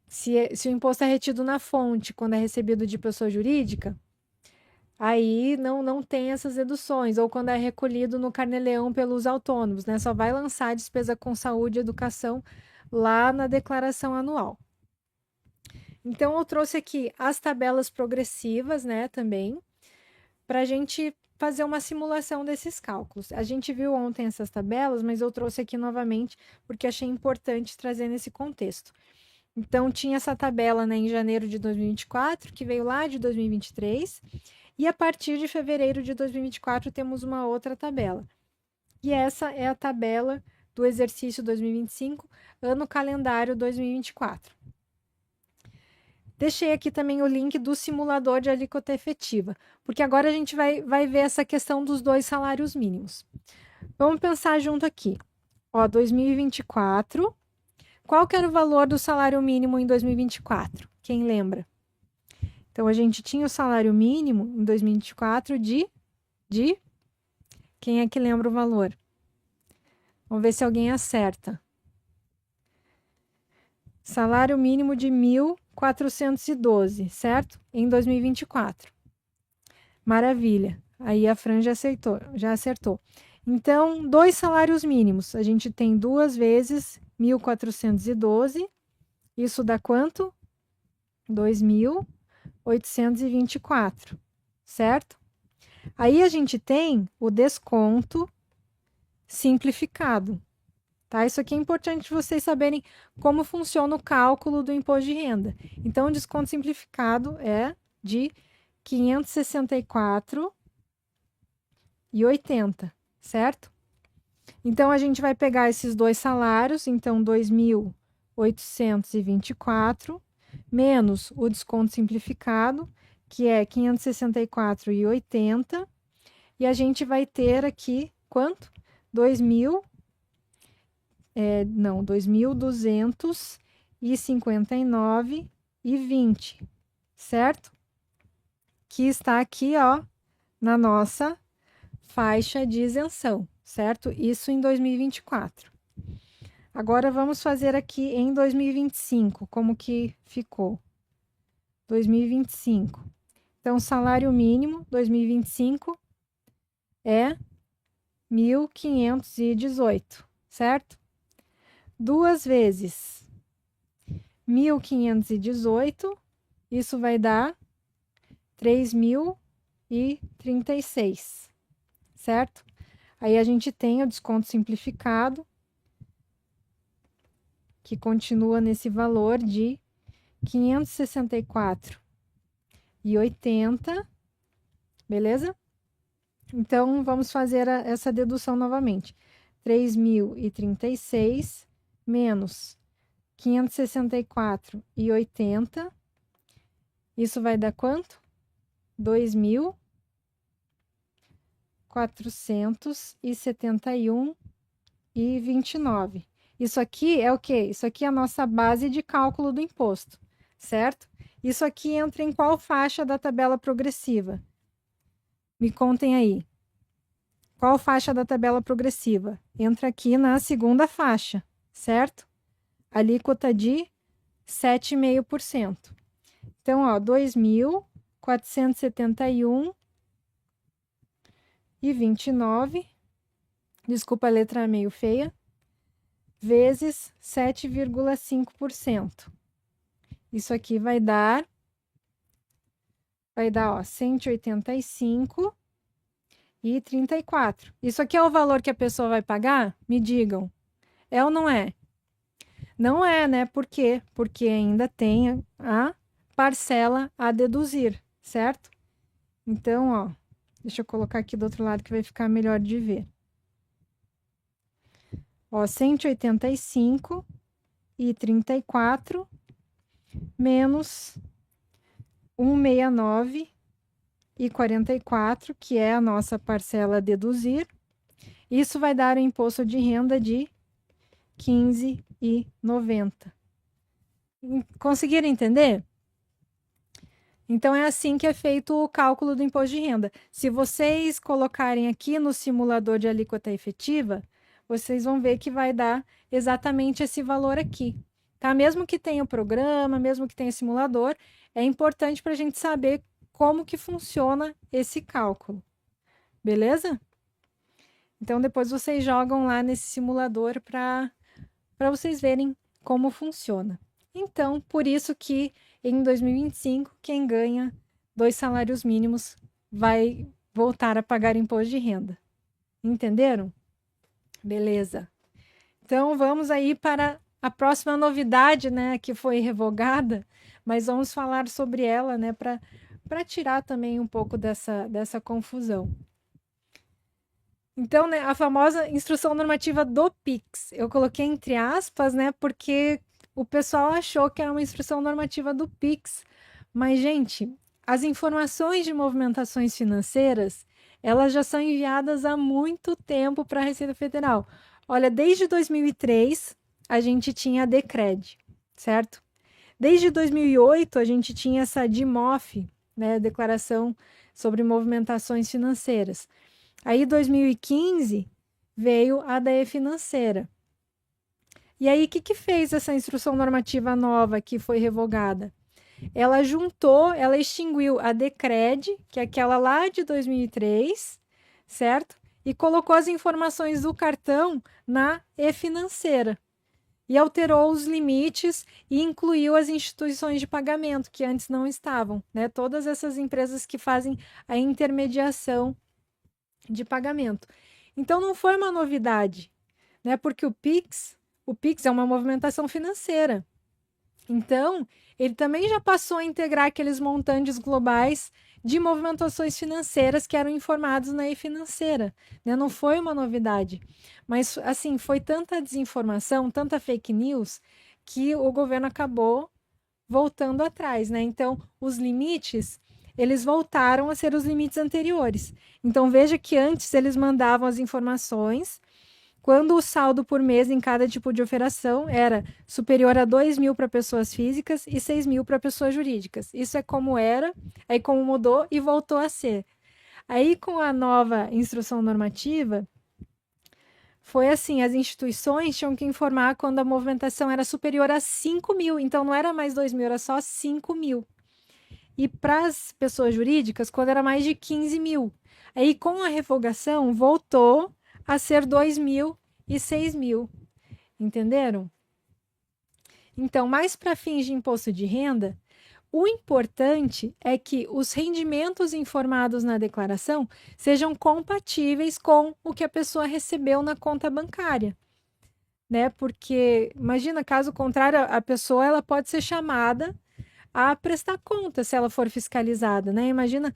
se o imposto é retido na fonte quando é recebido de pessoa jurídica, aí não tem essas deduções. Ou quando é recolhido no Carnê-Leão pelos autônomos, né? Só vai lançar a despesa com saúde e educação lá na declaração anual. Então, eu trouxe aqui as tabelas progressivas, né, também, para a gente fazer uma simulação desses cálculos. A gente viu ontem essas tabelas, mas eu trouxe aqui novamente porque achei importante trazer nesse contexto. Então, tinha essa tabela, né, em janeiro de 2024, que veio lá de 2023, e a partir de fevereiro de 2024 temos uma outra tabela. E essa é a tabela do exercício 2025, ano calendário 2024. Deixei aqui também o link do simulador de alíquota efetiva, porque agora a gente vai ver essa questão dos 2 salários mínimos. Vamos pensar junto aqui. Ó, 2024, qual que era o valor do salário mínimo em 2024? Quem lembra? Então, a gente tinha o salário mínimo em 2024 de... Quem é que lembra o valor? Vamos ver se alguém acerta. Salário mínimo de 1.412, certo? Em 2024. Maravilha. Aí a Fran já acertou. Então, 2 salários mínimos. A gente tem 2 vezes 1.412. Isso dá quanto? 2.824, certo? Aí a gente tem o desconto simplificado, tá? Isso aqui é importante vocês saberem como funciona o cálculo do imposto de renda. Então, o desconto simplificado é de 564,80, certo? Então, a gente vai pegar esses 2 salários, então 2.824 menos o desconto simplificado, que é 564,80, e a gente vai ter aqui quanto? 2.259,20, certo? Que está aqui, ó, na nossa faixa de isenção, certo? Isso em 2024. Agora vamos fazer aqui em 2025, como que ficou? 2025. Então, salário mínimo 2025 é 1.518, certo? 2 vezes 1.518, isso vai dar 3.036, certo? Aí a gente tem o desconto simplificado, que continua nesse valor de 564,80, beleza? Então, vamos fazer essa dedução novamente. 3.036 menos 564,80. Isso vai dar quanto? 2.471,29. Isso aqui é o quê? Isso aqui é a nossa base de cálculo do imposto, certo? Isso aqui entra em qual faixa da tabela progressiva? Me contem aí. Qual faixa da tabela progressiva? Entra aqui na segunda faixa, certo? Alíquota de 7,5%. Então, ó, 2.471,29. Desculpa, a letra é meio feia. Vezes 7,5%. Isso aqui vai dar, ó, 185,34. Isso aqui é o valor que a pessoa vai pagar? Me digam. É ou não é? Não é, né? Por quê? Porque ainda tem a parcela a deduzir, certo? Então, ó, deixa eu colocar aqui do outro lado que vai ficar melhor de ver. Ó, 185,34 menos 169,44, que é a nossa parcela a deduzir. Isso vai dar um imposto de renda de 15,90. Conseguiram entender? Então, é assim que é feito o cálculo do imposto de renda. Se vocês colocarem aqui no simulador de alíquota efetiva, vocês vão ver que vai dar exatamente esse valor aqui, tá? Mesmo que tenha o programa, mesmo que tenha simulador, é importante para a gente saber como que funciona esse cálculo, beleza? Então, depois vocês jogam lá nesse simulador para vocês verem como funciona. Então, por isso que em 2025, quem ganha 2 salários mínimos vai voltar a pagar imposto de renda. Entenderam? Beleza. Então, vamos aí para a próxima novidade, né, que foi revogada, mas vamos falar sobre ela, né, para tirar também um pouco dessa confusão. Então, né, a famosa instrução normativa do PIX. Eu coloquei entre aspas, né, porque o pessoal achou que era uma instrução normativa do PIX. Mas, gente, as informações de movimentações financeiras, elas já são enviadas há muito tempo para a Receita Federal. Olha, desde 2003, a gente tinha a DECRED, certo? Desde 2008, a gente tinha essa DIMOF, né, Declaração sobre Movimentações Financeiras. Aí, em 2015, veio a DE Financeira. E aí, o que fez essa instrução normativa nova que foi revogada? Ela juntou, ela extinguiu a DECRED, que é aquela lá de 2003, certo? E colocou as informações do cartão na E-Financeira. E alterou os limites e incluiu as instituições de pagamento, que antes não estavam, né? Todas essas empresas que fazem a intermediação de pagamento. Então, não foi uma novidade, né? Porque o Pix é uma movimentação financeira. Então, ele também já passou a integrar aqueles montantes globais de movimentações financeiras que eram informados na e-financeira, né? Não foi uma novidade. Mas, assim, foi tanta desinformação, tanta fake news, que o governo acabou voltando atrás, né? Então, os limites, eles voltaram a ser os limites anteriores. Então, veja que antes eles mandavam as informações quando o saldo por mês em cada tipo de operação era superior a 2.000 para pessoas físicas e 6.000 para pessoas jurídicas. Isso é como era, aí como mudou e voltou a ser. Aí, com a nova instrução normativa, foi assim, as instituições tinham que informar quando a movimentação era superior a 5 mil, então não era mais 2 mil, era só 5 mil. E para as pessoas jurídicas, quando era mais de 15 mil. Aí, com a revogação, voltou a ser 2 mil e 6 mil. Entenderam? Então, mais para fins de imposto de renda, o importante é que os rendimentos informados na declaração sejam compatíveis com o que a pessoa recebeu na conta bancária, né? Porque imagina, caso contrário, a pessoa ela pode ser chamada a prestar conta se ela for fiscalizada, né? Imagina,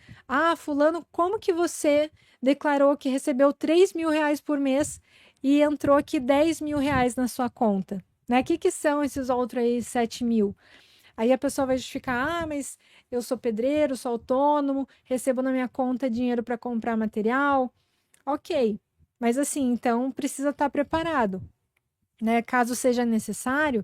fulano, como que você declarou que recebeu 3 mil reais por mês e entrou aqui 10 mil reais na sua conta, né? O que são esses outros aí 7 mil? Aí a pessoa vai justificar, mas eu sou pedreiro, sou autônomo, recebo na minha conta dinheiro para comprar material. Ok, mas assim, então precisa estar preparado, né? Caso seja necessário,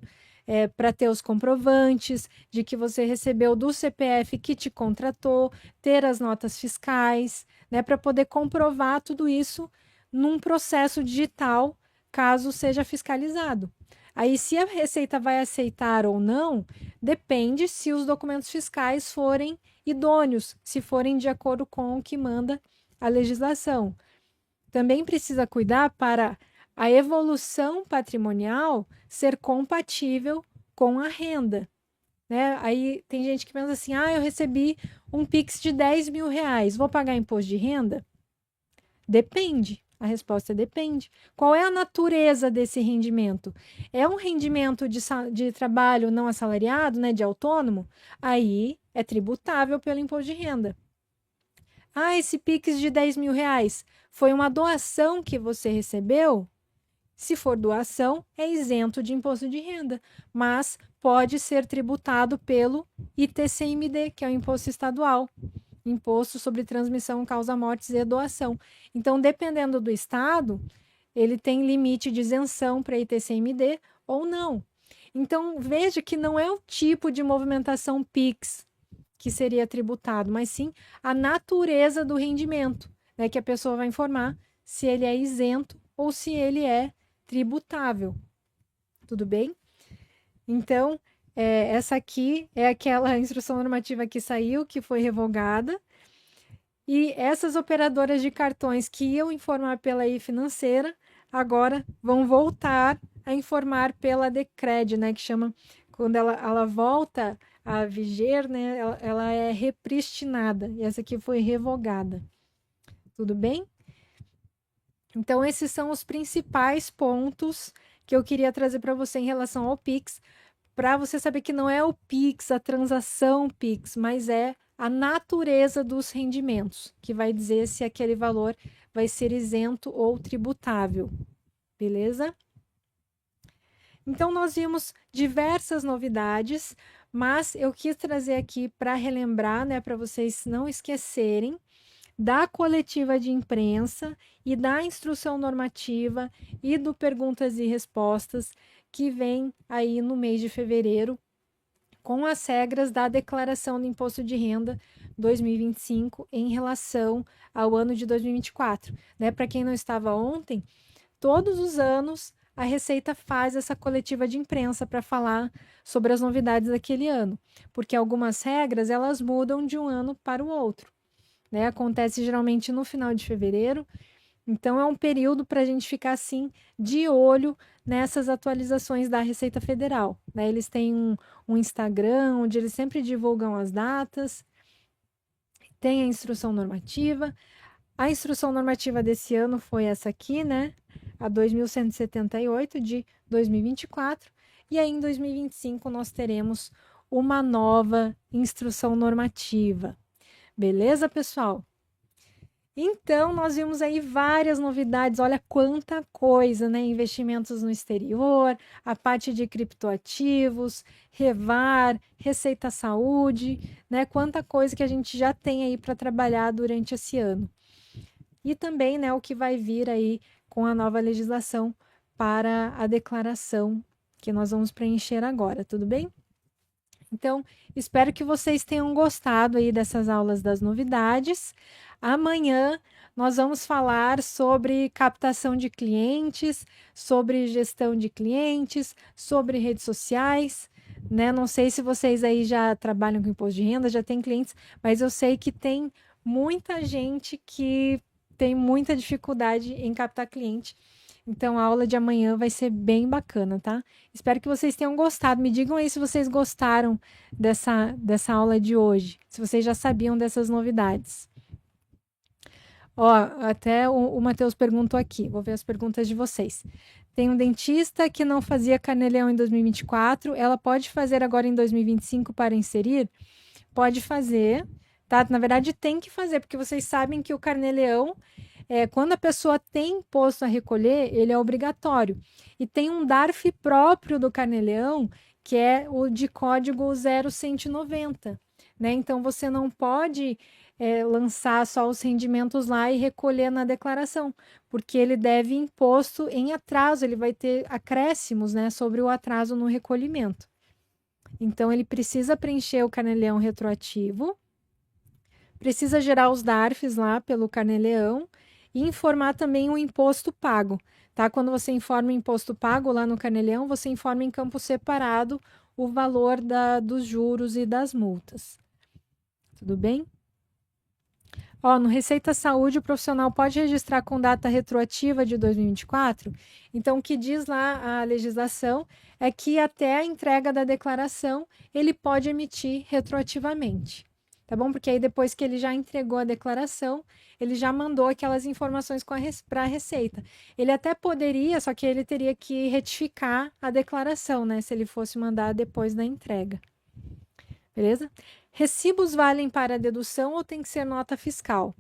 para ter os comprovantes de que você recebeu do CPF que te contratou, ter as notas fiscais, né? Para poder comprovar tudo isso num processo digital, caso seja fiscalizado. Aí, se a Receita vai aceitar ou não, depende se os documentos fiscais forem idôneos, se forem de acordo com o que manda a legislação. Também precisa cuidar para a evolução patrimonial ser compatível com a renda, né? Aí tem gente que pensa assim, eu recebi um Pix de 10 mil reais, vou pagar imposto de renda? Depende. A resposta é depende. Qual é a natureza desse rendimento? É um rendimento de trabalho não assalariado, né, de autônomo? Aí é tributável pelo imposto de renda. Esse Pix de 10 mil reais foi uma doação que você recebeu? Se for doação, é isento de imposto de renda, mas pode ser tributado pelo ITCMD, que é o imposto estadual, Imposto sobre Transmissão, Causa-Mortes e Doação. Então, dependendo do estado, ele tem limite de isenção para ITCMD ou não. Então, veja que não é o tipo de movimentação PIX que seria tributado, mas sim a natureza do rendimento, né, que a pessoa vai informar se ele é isento ou se ele é tributável. Tudo bem? Então, essa aqui é aquela instrução normativa que saiu, que foi revogada. E essas operadoras de cartões que iam informar pela e-financeira, agora vão voltar a informar pela Decred, né? Que chama, quando ela volta a viger, né? Ela é repristinada. E essa aqui foi revogada. Tudo bem? Então, esses são os principais pontos que eu queria trazer para você em relação ao Pix, para você saber que não é o Pix, a transação Pix, mas é a natureza dos rendimentos, que vai dizer se aquele valor vai ser isento ou tributável. Beleza? Então, nós vimos diversas novidades, mas eu quis trazer aqui para relembrar, né, para vocês não esquecerem da coletiva de imprensa e da instrução normativa e do perguntas e respostas que vem aí no mês de fevereiro com as regras da declaração do imposto de renda 2025 em relação ao ano de 2024, né? Para quem não estava ontem, todos os anos a Receita faz essa coletiva de imprensa para falar sobre as novidades daquele ano, porque algumas regras elas mudam de um ano para o outro, né? Acontece geralmente no final de fevereiro, então é um período para a gente ficar assim de olho nessas atualizações da Receita Federal, né? Eles têm um Instagram onde eles sempre divulgam as datas, tem a instrução normativa. A instrução normativa desse ano foi essa aqui, né? A 2178 de 2024. E aí em 2025 nós teremos uma nova instrução normativa. Beleza, pessoal? Então, nós vimos aí várias novidades, olha quanta coisa, né? Investimentos no exterior, a parte de criptoativos, Revar, Receita Saúde, né? Quanta coisa que a gente já tem aí para trabalhar durante esse ano. E também, né, o que vai vir aí com a nova legislação para a declaração que nós vamos preencher agora, tudo bem? Então, espero que vocês tenham gostado aí dessas aulas das novidades. Amanhã nós vamos falar sobre captação de clientes, sobre gestão de clientes, sobre redes sociais, né? Não sei se vocês aí já trabalham com imposto de renda, já têm clientes, mas eu sei que tem muita gente que tem muita dificuldade em captar cliente. Então a aula de amanhã vai ser bem bacana, tá? Espero que vocês tenham gostado. Me digam aí se vocês gostaram dessa aula de hoje, se vocês já sabiam dessas novidades. Ó, até o Matheus perguntou aqui, vou ver as perguntas de vocês. Tem um dentista que não fazia carnê-leão em 2024, ela pode fazer agora em 2025 para inserir? Pode fazer, tá? Na verdade, tem que fazer, porque vocês sabem que o carnê-leão, quando a pessoa tem imposto a recolher, ele é obrigatório. E tem um DARF próprio do carnê-leão, que é o de código 0190, né? Então, você não pode lançar só os rendimentos lá e recolher na declaração, porque ele deve imposto em atraso, ele vai ter acréscimos, né, sobre o atraso no recolhimento. Então, ele precisa preencher o carnê-leão retroativo, precisa gerar os DARFs lá pelo carnê-leão e informar também o imposto pago, tá? Quando você informa o imposto pago lá no carnê-leão, você informa em campo separado o valor dos juros e das multas. Tudo bem? Ó, no Receita Saúde, o profissional pode registrar com data retroativa de 2024? Então, o que diz lá a legislação é que até a entrega da declaração, ele pode emitir retroativamente, tá bom? Porque aí depois que ele já entregou a declaração, ele já mandou aquelas informações para a Receita. Ele até poderia, só que ele teria que retificar a declaração, né? Se ele fosse mandar depois da entrega. Beleza? Recibos valem para dedução ou tem que ser nota fiscal?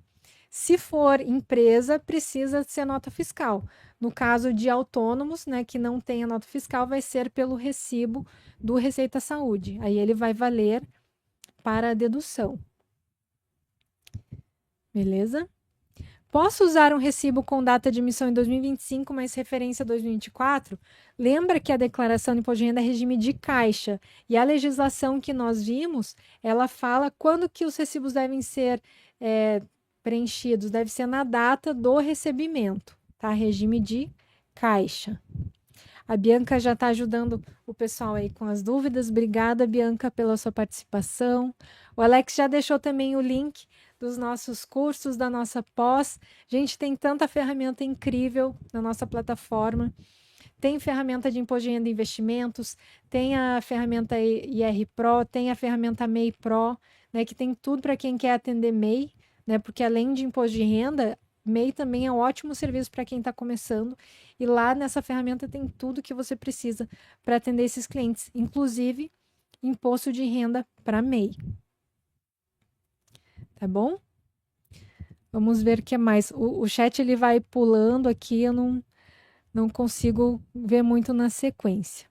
Se for empresa, precisa ser nota fiscal. No caso de autônomos, né, que não tenha nota fiscal, vai ser pelo recibo do Receita Saúde. Aí ele vai valer para a dedução. Beleza? Posso usar um recibo com data de emissão em 2025, mas referência a 2024? Lembra que a declaração de imposto de renda é regime de caixa. E a legislação que nós vimos, ela fala quando que os recibos devem ser preenchidos. Deve ser na data do recebimento, tá? Regime de caixa. A Bianca já está ajudando o pessoal aí com as dúvidas. Obrigada, Bianca, pela sua participação. O Alex já deixou também o link dos nossos cursos, da nossa pós. Gente, tem tanta ferramenta incrível na nossa plataforma. Tem ferramenta de imposto de renda e investimentos, tem a ferramenta IR Pro, tem a ferramenta MEI Pro, né, que tem tudo para quem quer atender MEI, né, porque além de imposto de renda, MEI também é um ótimo serviço para quem está começando. E lá nessa ferramenta tem tudo que você precisa para atender esses clientes, inclusive imposto de renda para MEI. Tá bom? Vamos ver o que mais. O chat ele vai pulando aqui, eu não consigo ver muito na sequência.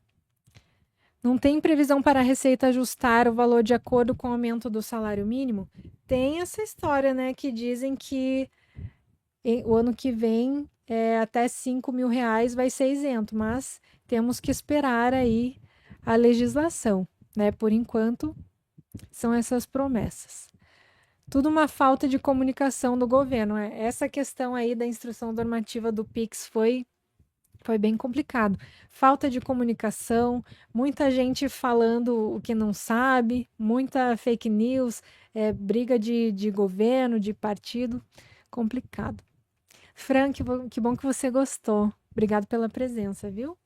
Não tem previsão para a Receita ajustar o valor de acordo com o aumento do salário mínimo? Tem essa história, né, que dizem que o ano que vem até R$ 5.000 vai ser isento, mas temos que esperar aí a legislação, né? Por enquanto, são essas promessas. Tudo uma falta de comunicação do governo. Essa questão aí da instrução normativa do PIX foi bem complicado. Falta de comunicação, muita gente falando o que não sabe, muita fake news, briga de governo, de partido, complicado. Fran, que bom que você gostou. Obrigado pela presença, viu?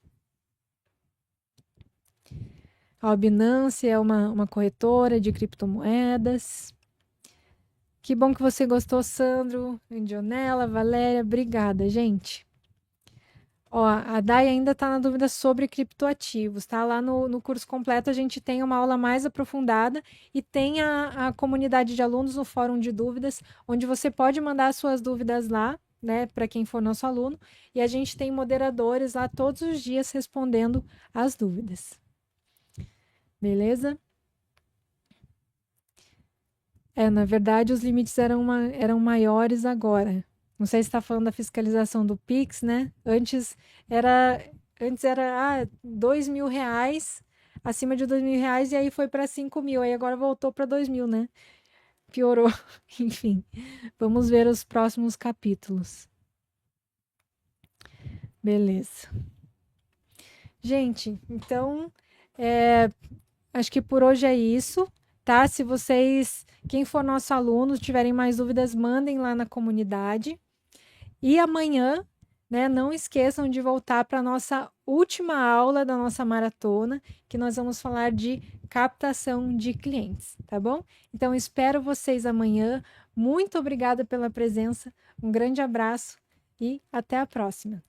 A Binance é uma corretora de criptomoedas. Que bom que você gostou, Sandro, Indionela, Valéria. Obrigada, gente. Ó, a Dai ainda está na dúvida sobre criptoativos, tá? Lá no curso completo a gente tem uma aula mais aprofundada e tem a comunidade de alunos no fórum de dúvidas, onde você pode mandar suas dúvidas lá, né, para quem for nosso aluno, e a gente tem moderadores lá todos os dias respondendo as dúvidas. Beleza? Na verdade, os limites eram maiores agora. Não sei se está falando da fiscalização do Pix, né? Antes era R$ 2.000, acima de R$ 2.000, e aí foi para 5.000, aí agora voltou para 2.000, né? piorou. Enfim, vamos ver os próximos capítulos. Beleza. Gente, então, acho que por hoje é isso, tá? Se vocês, quem for nosso aluno, tiverem mais dúvidas, mandem lá na comunidade. E amanhã, né, não esqueçam de voltar para a nossa última aula da nossa maratona, que nós vamos falar de captação de clientes, tá bom? Então, espero vocês amanhã. Muito obrigada pela presença, um grande abraço e até a próxima.